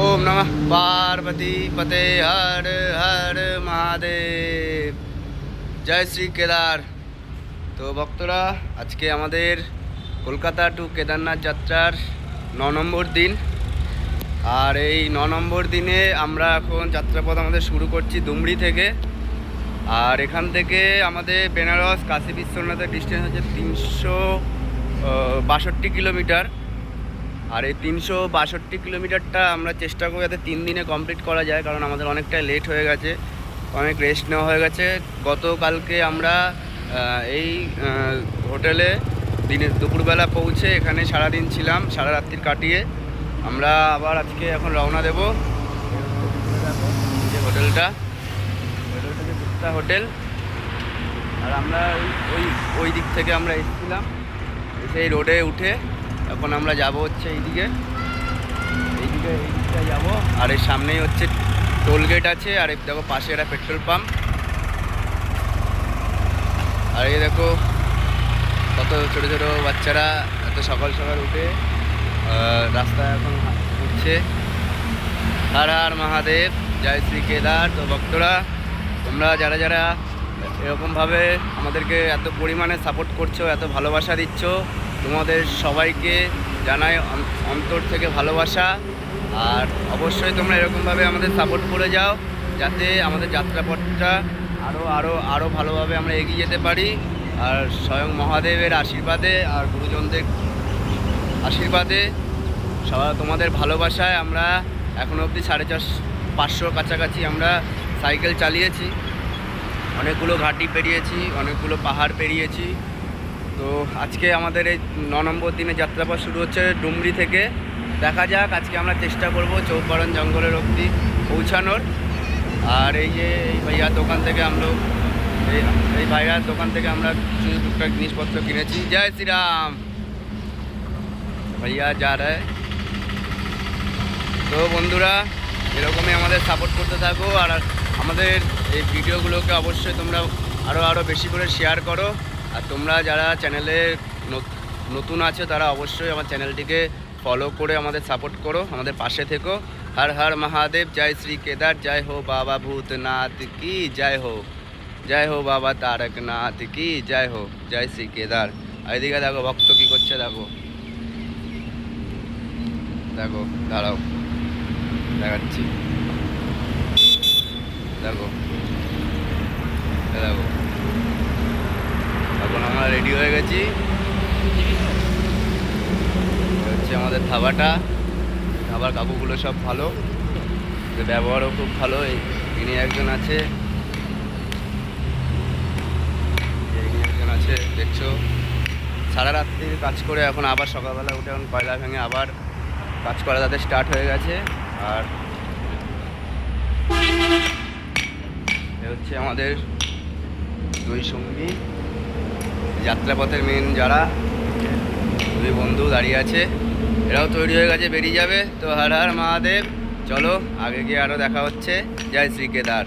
ओम नमः पार्वती पते हर हर महादेव। जय श्री केदार। তো ভক্তরা, আজকে আমাদের কলকাতা টু কেদারনাথ যাত্রার 9 নম্বর দিন। আর এই 9 নম্বর দিনে আমরা এখন যাত্রাপথ আমাদের শুরু করছি দুমড়ি থেকে। আর এখান থেকে আমাদের বেনারস কাশী বিশ্বনাথের ডিস্টেন্স হচ্ছে 362 কিলোমিটার। আর এই 362 কিলোমিটারটা আমরা চেষ্টা করি যাতে 3 দিনে কমপ্লিট করা যায়, কারণ আমাদের অনেকটাই লেট হয়ে গেছে, অনেক রেস্ট নেওয়া হয়ে গেছে। গতকালকে আমরা এই হোটেলে দুপুরবেলা পৌঁছে এখানে সারাদিন ছিলাম, সারা রাত্রি কাটিয়ে আমরা আবার আজকে এখন রওনা দেব। যে হোটেলটা হচ্ছে গুপ্তা হোটেল। আর আমরা ওই দিক থেকে আমরা এসেছিলাম, সেই রোডে উঠে এখন আমরা যাব হচ্ছে এইদিকে যাব। আর এর সামনেই হচ্ছে টোল গেট আছে। আর এই দেখো পাশে একটা পেট্রোল পাম্প। আর এই দেখো কত ছোটো ছোটো বাচ্চারা এত সকাল সকাল উঠে রাস্তায় এখন উঠছে। হর হর মহাদেব, জয় শ্রী কেদার। তো ভক্তরা, তোমরা যারা যারা এরকমভাবে আমাদেরকে এত পরিমাণে সাপোর্ট করছো, এত ভালোবাসা দিচ্ছ, তোমাদের সবাইকে জানাই অন্তর থেকে ভালোবাসা। আর অবশ্যই তোমরা এরকমভাবে আমাদের সাপোর্ট করে যাও, যাতে আমাদের যাত্রাপথটা আরও ভালোভাবে আমরা এগিয়ে যেতে পারি। আর স্বয়ং মহাদেবের আশীর্বাদে আর গুরুজনদের আশীর্বাদে তোমাদের ভালোবাসায় আমরা এখনও অবধি 450-500 কাছাকাছি আমরা সাইকেল চালিয়েছি, অনেকগুলো ঘাটি পেরিয়েছি, অনেকগুলো পাহাড় পেরিয়েছি। তো আজকে আমাদের এই 9 নম্বর দিনে যাত্রাপথ শুরু হচ্ছে ডুমরি থেকে। দেখা যাক, আজকে আমরা চেষ্টা করব চৌপারণ জঙ্গলের অবধি পৌঁছানোর। আর এই যে এই ভাইয়ার দোকান থেকে আমরা কিছু টুকটাক জিনিসপত্র কিনেছি। জয় শ্রীরাম। ভাইয়া যা রে। তো বন্ধুরা, এরকমই আমাদের সাপোর্ট করতে থাকো। আর আমাদের এই ভিডিওগুলোকে অবশ্যই তোমরা আরও বেশি করে শেয়ার করো। আর তোমরা যারা চ্যানেলে নতুন আছো তারা অবশ্যই আমার চ্যানেলটিকে ফলো করে আমাদের সাপোর্ট করো, আমাদের পাশে থেকো। হর হর মহাদেব, জয় শ্রী কেদার, জয় হো বাবা ভূতনাথ কি জয় হো, জয় হো বাবা তারকনাথ কি জয় হো, জয় শ্রী কেদার। আর এদিকে দেখো ভক্ত কী করছে, দেখো দেখো, দাঁড়াও দেখাচ্ছি, দেখো দেখো। এখন আমরা রেডি হয়ে গেছি। হচ্ছে আমাদের ধাবার কাকুগুলো সব ভালো, ব্যবহারও খুব ভালো। ইনি একজন আছে, দেখছো, সারা রাত্রি কাজ করে এখন আবার সকালবেলা উঠে এখন কয়লা ভেঙে আবার কাজ করা তাদের স্টার্ট হয়ে গেছে। আর এ হচ্ছে আমাদের দুই সঙ্গী, যাত্রাপথের মেন যারা দুই বন্ধু দাঁড়িয়ে আছে, এরাও তৈরি হয়ে গেছে, বেরিয়ে যাবে। তো হর হর মহাদেব, চলো আগে গিয়ে আরও দেখা হচ্ছে। জয় শ্রী কেদার।